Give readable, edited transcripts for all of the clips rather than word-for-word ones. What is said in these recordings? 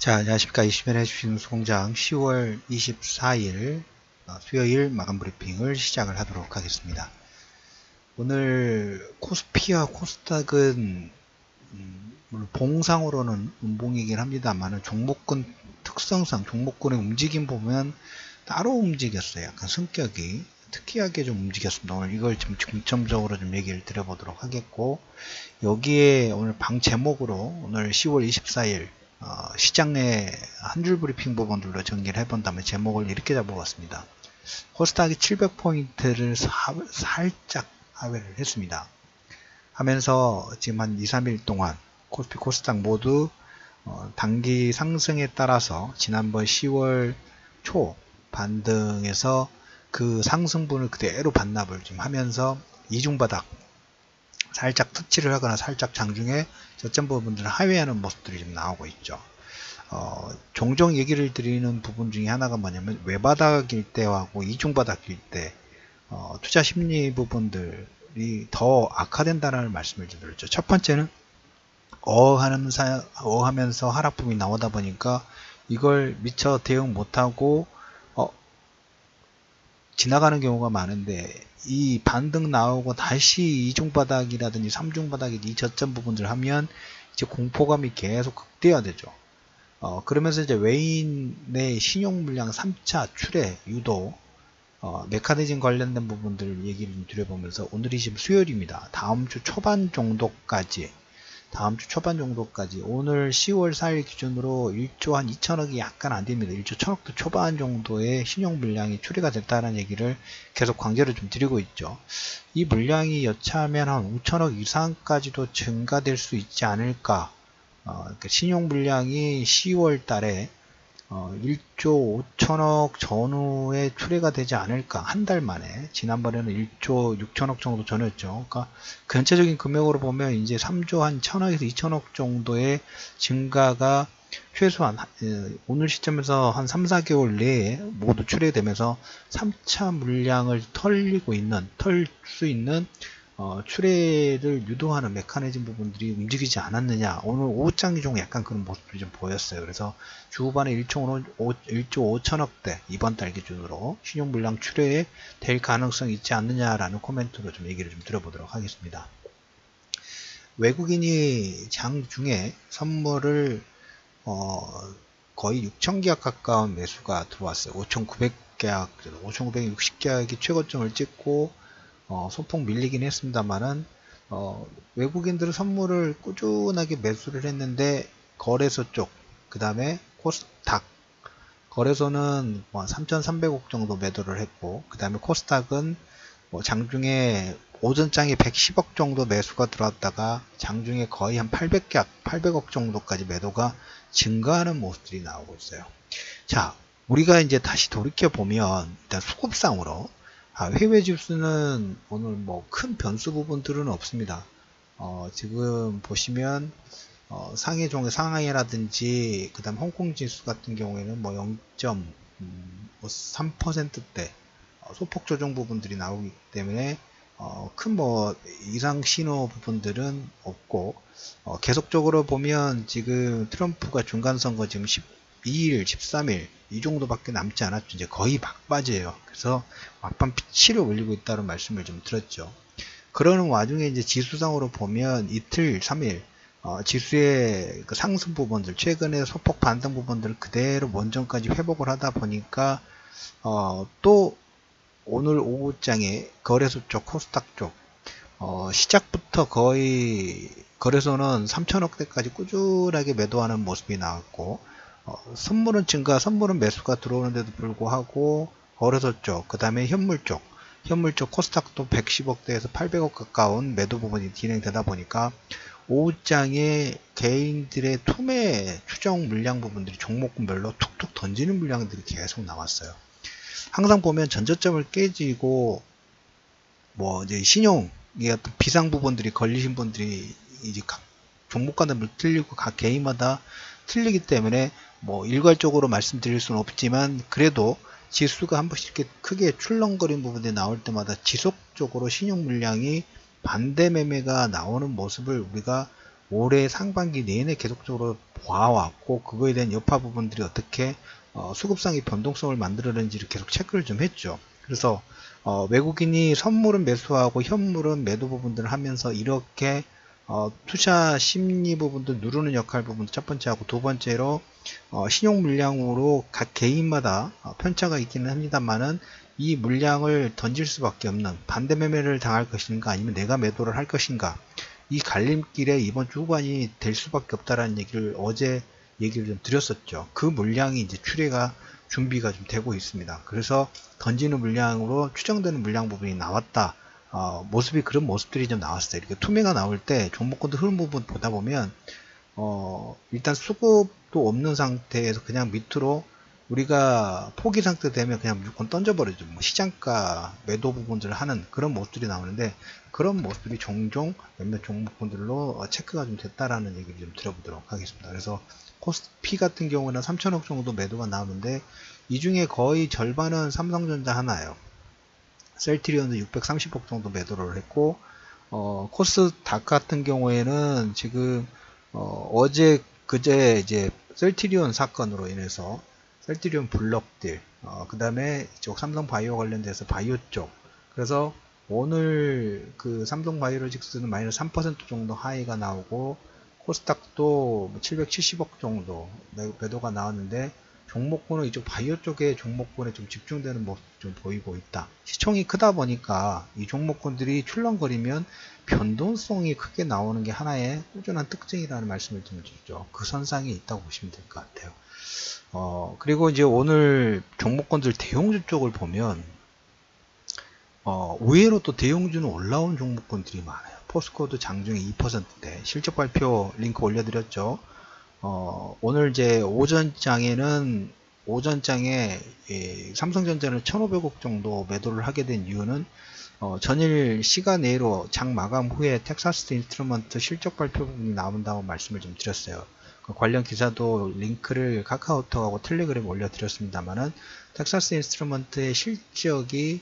자, 안녕하십니까. 20일 해주신 수공장 10월 24일 수요일 마감 브리핑을 시작을 하도록 하겠습니다. 오늘 코스피와 코스닥은 물론 봉상으로는 음봉이긴 합니다만 종목군 특성상 종목군의 움직임 보면 따로 움직였어요. 약간 성격이 특이하게 좀 움직였습니다. 오늘 이걸 좀 중점적으로 좀 얘기를 드려보도록 하겠고, 여기에 오늘 방 제목으로 오늘 10월 24일 시장 내 한 줄 브리핑 부분들로 정리를 해본다면 제목을 이렇게 잡아봤습니다. 코스닥이 700포인트를 살짝 하회를 했습니다. 하면서 지금 한 2, 3일 동안 코스피, 코스닥 모두 단기 상승에 따라서 지난번 10월 초 반등에서 그 상승분을 그대로 반납을 좀 하면서 이중바닥 살짝 터치를 하거나 살짝 장중에 저점 부분들을 하회하는 모습들이 좀 나오고 있죠. 종종 얘기를 드리는 부분 중에 하나가 뭐냐면 외바닥일 때하고 이중바닥일 때 투자 심리 부분들이 더 악화된다는 말씀을 드렸죠. 첫 번째는 어하면서 하락붐이 나오다 보니까 이걸 미처 대응 못하고 지나가는 경우가 많은데, 이 반등 나오고 다시 이중바닥이라든지 삼중바닥이 이 저점 부분들 하면 이제 공포감이 계속 극대화되죠. 그러면서 이제 외인의 신용 물량 3차 출회 유도, 메커니즘 관련된 부분들 얘기를 좀 드려보면서, 오늘이 지금 수요일입니다. 다음 주 초반 정도까지 오늘 10월 4일 기준으로 1조 한 2천억이 약간 안 됩니다. 1조 1천억도 초반 정도의 신용 물량이 출회가 됐다는 얘기를 계속 강조를 좀 드리고 있죠. 이 물량이 여차하면 한 5천억 이상까지도 증가될 수 있지 않을까. 그러니까 신용 물량이 10월 달에 1조 5천억 전후에 출회가 되지 않을까. 한 달 만에. 지난번에는 1조 6천억 정도 전후였죠. 그러니까 전체적인 금액으로 보면 이제 3조 한 1천억에서 2천억 정도의 증가가 최소한 오늘 시점에서 한 3, 4개월 내에 모두 출회되면서 3차 물량을 털 수 있는 출회를 유도하는 메커니즘 부분들이 움직이지 않았느냐. 오늘 오후장이 좀 약간 그런 모습들이 좀 보였어요. 그래서 주후반에 1조 5천억대 이번 달 기준으로 신용 물량 출회에 될 가능성이 있지 않느냐라는 코멘트로 좀 얘기를 좀 드려보도록 하겠습니다. 외국인이 장중에 선물을 거의 6,000계약 가까운 매수가 들어왔어요. 5,900계약, 5,960계약이 최고점을 찍고 소폭 밀리긴 했습니다만은 외국인들은 선물을 꾸준하게 매수를 했는데, 거래소 쪽, 그 다음에 코스닥 거래소는 3,300억 정도 매도를 했고, 그 다음에 코스닥은 장중에 오전장에 110억 정도 매수가 들어왔다가 장중에 거의 한 800억 정도까지 매도가 증가하는 모습들이 나오고 있어요. 자, 우리가 이제 다시 돌이켜 보면 일단 수급상으로 해외 지수는 오늘 뭐 큰 변수 부분들은 없습니다. 지금 보시면 상해 종의 상하이라든지 그 다음 홍콩 지수 같은 경우에는 뭐 0.3%대 소폭 조정 부분들이 나오기 때문에 큰 뭐 이상 신호 부분들은 없고, 계속적으로 보면 지금 트럼프가 중간선거 지금 12일, 13일 이 정도밖에 남지 않았죠. 이제 거의 막바지예요. 그래서 막판 피치를 올리고 있다는 말씀을 좀 드렸죠. 그러는 와중에 이제 지수상으로 보면 이틀, 3일 지수의 그 상승 부분들, 최근에 소폭 반등 부분들을 그대로 원전까지 회복을 하다 보니까 또 오늘 오후장에 거래소 쪽, 코스닥 쪽 시작부터 거의 거래소는 3천억대까지 꾸준하게 매도하는 모습이 나왔고, 선물은 매수가 들어오는데도 불구하고 거래소 쪽, 그 다음에 현물 쪽 코스닥도 110억대에서 800억 가까운 매도 부분이 진행되다 보니까 오후장에 개인들의 투매 추정 물량 부분들이 종목군별로 툭툭 던지는 물량들이 계속 나왔어요. 항상 보면 전저점을 깨지고 뭐 이제 신용의 어떤 비상 부분들이 걸리신 분들이 이제 각 종목마다 틀리고 각 개인마다 틀리기 때문에 뭐 일괄적으로 말씀드릴 수는 없지만, 그래도 지수가 한 번씩 이렇게 크게 출렁거린 부분이 나올 때마다 지속적으로 신용 물량이 반대 매매가 나오는 모습을 우리가 올해 상반기 내내 계속적으로 봐왔고, 그거에 대한 여파 부분들이 어떻게 수급상의 변동성을 만들어내는지를 계속 체크를 좀 했죠. 그래서 외국인이 선물은 매수하고 현물은 매도 부분들을 하면서 이렇게 투자 심리 부분도 누르는 역할 부분 첫 번째하고, 두 번째로 신용 물량으로 각 개인마다 편차가 있기는 합니다만은 이 물량을 던질 수밖에 없는, 반대 매매를 당할 것인가 아니면 내가 매도를 할 것인가, 이 갈림길에 이번 주 후반이 될 수밖에 없다라는 얘기를 어제 얘기를 좀 드렸었죠. 그 물량이 이제 출회가 준비가 좀 되고 있습니다. 그래서 던지는 물량으로 추정되는 물량 부분이 나왔다. 모습이, 그런 모습들이 좀 나왔어요. 이렇게 투매가 나올 때 종목권도 흐름 부분 보다 보면 일단 수급도 없는 상태에서 그냥 밑으로 우리가 포기 상태 되면 그냥 무조건 던져버리죠. 뭐 시장가 매도 부분들을 하는 그런 모습들이 나오는데, 그런 모습들이 종종 몇몇 종목분들로 체크가 좀 됐다라는 얘기를 좀 들어보도록 하겠습니다. 그래서 코스피 같은 경우는 3천억 정도 매도가 나오는데, 이 중에 거의 절반은 삼성전자 하나예요. 셀트리온도 630억 정도 매도를 했고, 코스닥 같은 경우에는 지금 어제 그제 이제 셀트리온 사건으로 인해서 셀트리온 블록딜, 그 다음에 이쪽 삼성바이오 관련돼서 바이오 쪽, 그래서 오늘 그 삼성바이오로직스는 마이너스 3% 정도 하이가 나오고, 코스닥도 770억 정도 매도가 나왔는데, 종목군은 이쪽 바이오 쪽에 종목군에 좀 집중되는 모습 좀 보이고 있다. 시총이 크다 보니까 이 종목군들이 출렁거리면 변동성이 크게 나오는 게 하나의 꾸준한 특징이라는 말씀을 좀 드리죠. 그 선상에 있다고 보시면 될 것 같아요. 그리고 이제 오늘 종목군들 대형주 쪽을 보면 의외로 또 대형주는 올라온 종목군들이 많아요. 포스코도 장중에 2%대 실적 발표 링크 올려드렸죠. 오늘 이제 오전장에 삼성전자는 1,500억 정도 매도를 하게 된 이유는 전일 시간 내로 장 마감 후에 텍사스 인스트루먼트 실적 발표 부분이 나온다고 말씀을 좀 드렸어요. 그 관련 기사도 링크를 카카오톡하고 텔레그램에 올려드렸습니다만은, 텍사스 인스트루먼트의 실적이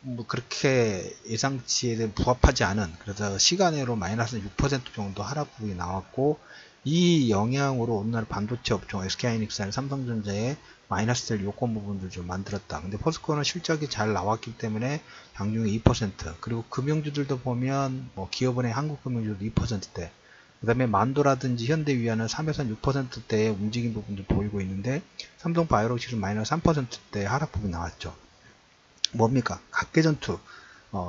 뭐 그렇게 예상치에 부합하지 않은, 그래서 시간외로 마이너스 6% 정도 하락 부분이 나왔고, 이 영향으로 오늘 반도체 업종 SK하이닉스나 삼성전자에 마이너스될 요건 부분들 좀 만들었다. 근데 포스코는 실적이 잘 나왔기 때문에 장중에 2%, 그리고 금융주들도 보면 뭐 기업은행, 한국금융주도 2%대, 그 다음에 만도라든지 현대위안은 3에서 6%대의 움직임 부분도 보이고 있는데, 삼성바이오로직스는 마이너스 3%대 하락 부분이 나왔죠. 뭡니까? 각계전투.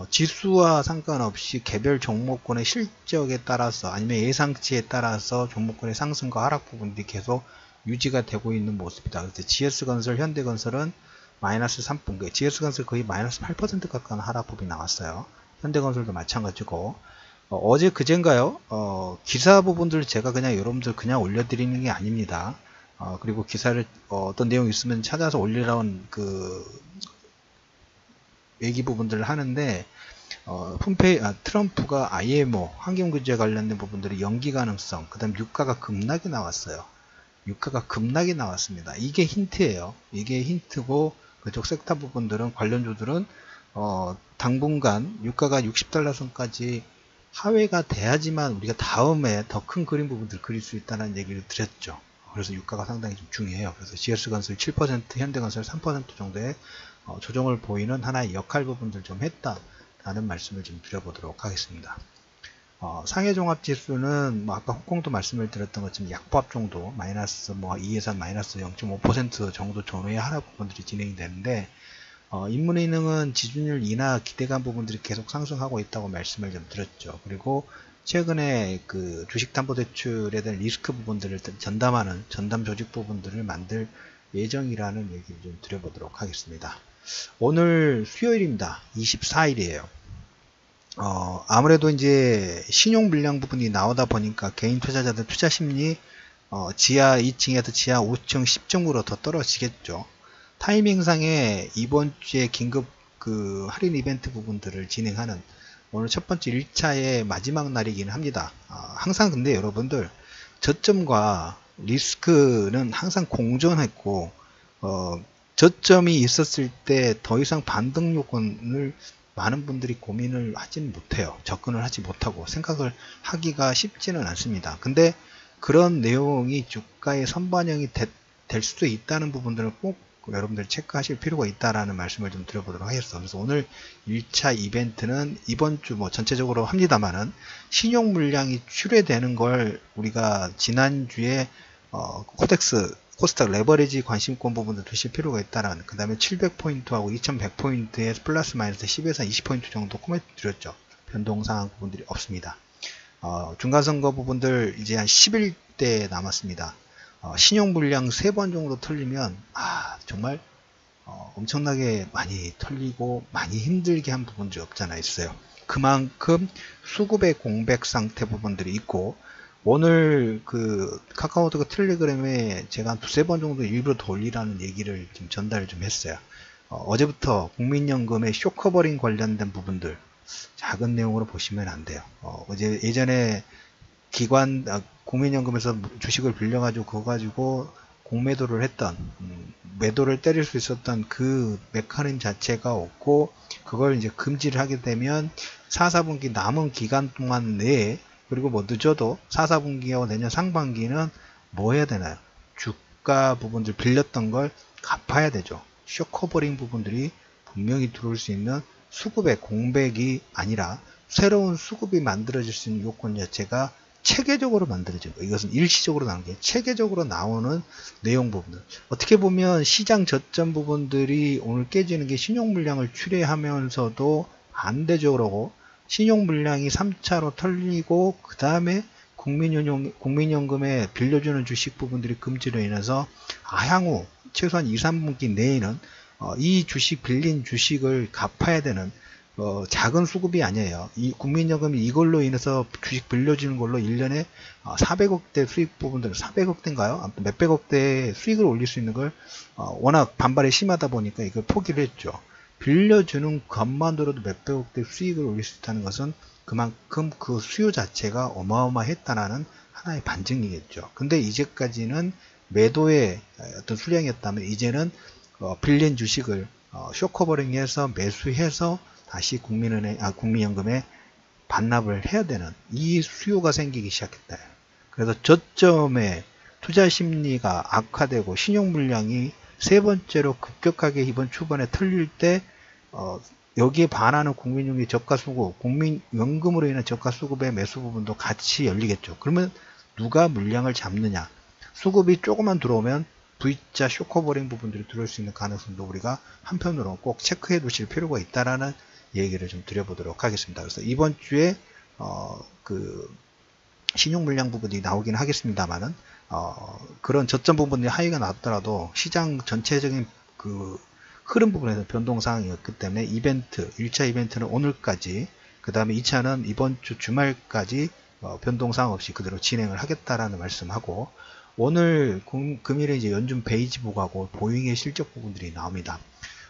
지수와 상관없이 개별 종목군의 실적에 따라서 아니면 예상치에 따라서 종목군의 상승과 하락 부분들이 계속 유지가 되고 있는 모습이다. 그래서 GS건설, 현대건설은 마이너스 3%, GS건설 거의 마이너스 8% 가까운 하락 부분이 나왔어요. 현대건설도 마찬가지고, 어제 그젠가요? 기사 부분들 제가 그냥 여러분들 그냥 올려드리는 게 아닙니다. 그리고 기사를 어떤 내용 있으면 찾아서 올리라는 그 얘기 부분들을 하는데, 트럼프가 IMO 환경규제 관련된 부분들이 연기 가능성, 그 다음 유가가 급락이 나왔어요. 유가가 급락이 나왔습니다. 이게 힌트예요. 이게 힌트고, 그쪽 섹터 부분들은, 관련주들은 당분간 유가가 60달러 선까지 하회가 돼야지만 우리가 다음에 더 큰 그림 부분들 그릴 수 있다는 얘기를 드렸죠. 그래서 유가가 상당히 좀 중요해요. 그래서 GS건설 7%, 현대건설 3% 정도의 조정을 보이는 하나의 역할 부분들 좀 했다라는 말씀을 좀 드려보도록 하겠습니다. 상해종합지수는 뭐 아까 홍콩도 말씀을 드렸던 것처럼 약보합 정도 마이너스 뭐 2에서 마이너스 0.5% 정도 전후의 하락 부분들이 진행이 되는데, 인문위능은 지준율 인하 기대감 부분들이 계속 상승하고 있다고 말씀을 좀 드렸죠. 그리고 최근에 그 주식담보대출에 대한 리스크 부분들을 전담하는 전담 조직 부분들을 만들 예정이라는 얘기를 좀 드려보도록 하겠습니다. 오늘 수요일입니다. 24일이에요. 아무래도 이제 신용 물량 부분이 나오다 보니까 개인 투자자들 투자 심리 지하 2층에서 지하 5층 10층으로 더 떨어지겠죠. 타이밍상에 이번 주에 긴급 그 할인 이벤트 부분들을 진행하는 오늘 첫 번째 1차의 마지막 날이긴 합니다. 항상 근데 여러분들 저점과 리스크는 항상 공존했고, 저점이 있었을 때 더 이상 반등 요건을 많은 분들이 고민을 하지는 못해요. 접근을 하지 못하고 생각을 하기가 쉽지는 않습니다. 근데 그런 내용이 주가에 선반영이 될 수도 있다는 부분들을 꼭 여러분들 체크하실 필요가 있다라는 말씀을 좀 드려보도록 하겠습니다. 그래서 오늘 1차 이벤트는 이번 주 뭐 전체적으로 합니다만은 신용 물량이 출회되는 걸 우리가 지난주에 코스닥 레버리지 관심권 부분도 두실 필요가 있다라는, 그 다음에 700포인트하고 2100포인트의 플러스 마이너스 10에서 20포인트 정도 코멘트 드렸죠. 변동사항 부분들이 없습니다. 중간선거 부분들 이제 한 10일대 남았습니다. 신용 물량 3번 정도 털리면 정말 엄청나게 많이 털리고 많이 힘들게 한 부분들이 없잖아 있어요. 그만큼 수급의 공백 상태 부분들이 있고, 오늘 그 카카오톡 텔레그램에 제가 한 2~3번 정도 일부러 더 올리라는 얘기를 좀 전달을 좀 했어요. 어제부터 국민연금의 쇼커버링 관련된 부분들 작은 내용으로 보시면 안 돼요. 어제 예전에 국민연금에서 주식을 빌려가지고 그거 가지고 공매도를 했던, 매도를 때릴 수 있었던 그 메커니즘 자체가 없고, 그걸 이제 금지를 하게 되면 4, 4분기 남은 기간 동안 내에, 그리고 뭐 늦어도 4, 4분기와 내년 상반기는 뭐 해야 되나요? 주가 부분들 빌렸던 걸 갚아야 되죠. 쇼커버링 부분들이 분명히 들어올 수 있는 수급의 공백이 아니라 새로운 수급이 만들어질 수 있는 요건 자체가 체계적으로 만들어져요. 이것은 일시적으로 나오는 게 체계적으로 나오는 내용 부분들. 어떻게 보면 시장 저점 부분들이 오늘 깨지는 게 신용 물량을 출회하면서도 반대적으로 신용 물량이 3차로 털리고, 그 다음에 국민연금에 빌려주는 주식 부분들이 금지로 인해서 향후 최소한 2, 3분기 내에는 이 주식 빌린 주식을 갚아야 되는 작은 수급이 아니에요. 이 국민연금이 이걸로 인해서 주식 빌려주는 걸로 1년에 400억대 수익 부분들, 400억대인가요? 몇백억대의 수익을 올릴 수 있는 걸 워낙 반발이 심하다 보니까 이걸 포기를 했죠. 빌려주는 것만으로도 몇백억대 수익을 올릴 수 있다는 것은 그만큼 그 수요 자체가 어마어마했다는 하나의 반증이겠죠. 근데 이제까지는 매도의 어떤 수량이었다면, 이제는 빌린 주식을 쇼커버링해서 매수해서 다시 국민연금에 반납을 해야 되는 이 수요가 생기기 시작했다. 그래서 저점에 투자 심리가 악화되고 신용 물량이 세 번째로 급격하게 이번 초반에 털릴 때 여기에 반하는 국민연금의 저가 수급, 국민연금으로 인한 저가 수급의 매수 부분도 같이 열리겠죠. 그러면 누가 물량을 잡느냐? 수급이 조금만 들어오면 V자 쇼커버링 부분들이 들어올 수 있는 가능성도 우리가 한편으로 꼭 체크해 두실 필요가 있다라는 얘기를 좀 드려보도록 하겠습니다. 그래서 이번 주에 그 신용 물량 부분이 나오긴 하겠습니다만은 그런 저점 부분이 하위가 나왔더라도 시장 전체적인 그 흐름 부분에서 변동 상황이었기 때문에 이벤트, 1차 이벤트는 오늘까지, 그 다음에 2차는 이번 주 주말까지 변동 상황 없이 그대로 진행을 하겠다라는 말씀하고, 오늘 금일에 이제 연준 베이지 보고하고 보잉의 실적 부분들이 나옵니다.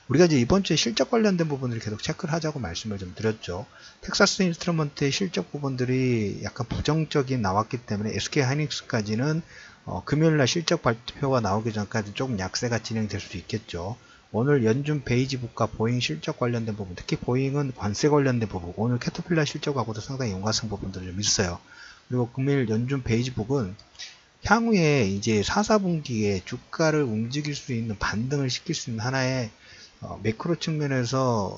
우리가 이제 이번 주에 실적 관련된 부분들을 계속 체크를 하자고 말씀을 좀 드렸죠. 텍사스 인스트루먼트의 실적 부분들이 약간 부정적인 나왔기 때문에 SK 하이닉스까지는 금요일날 실적 발표가 나오기 전까지 조금 약세가 진행될 수 있겠죠. 오늘 연준 베이지북과 보잉 실적 관련된 부분, 특히 보잉은 관세 관련된 부분, 오늘 캐터필라 실적하고도 상당히 연관성 부분들이 좀 있어요. 그리고 금일 연준 베이지북은 향후에 이제 4, 4분기에 주가를 움직일 수 있는, 반등을 시킬 수 있는 하나의 매크로 측면에서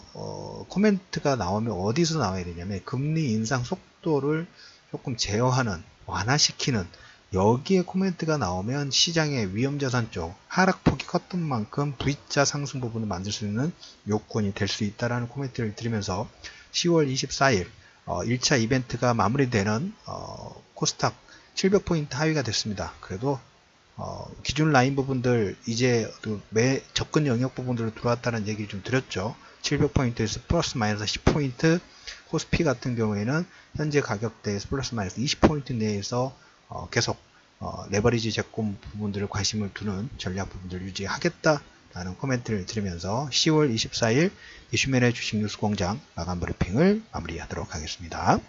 코멘트가 나오면 어디서 나와야 되냐면, 금리 인상 속도를 조금 제어하는, 완화시키는, 여기에 코멘트가 나오면 시장의 위험자산 쪽 하락폭이 컸던 만큼 V자 상승 부분을 만들 수 있는 요건이 될 수 있다라는 코멘트를 드리면서 10월 24일 1차 이벤트가 마무리되는 코스닥 700포인트 하위가 됐습니다. 그래도 기준 라인 부분들 이제 접근 영역 부분들로 들어왔다는 얘기를 좀 드렸죠. 700포인트에서 플러스 마이너스 10포인트, 코스피 같은 경우에는 현재 가격대에서 플러스 마이너스 20포인트 내에서 계속 레버리지 제품 부분들을 관심을 두는 전략 부분들을 유지하겠다라는 코멘트를 드리면서 10월 24일 이슈맨의 주식 뉴스 공장 마감 브리핑을 마무리하도록 하겠습니다.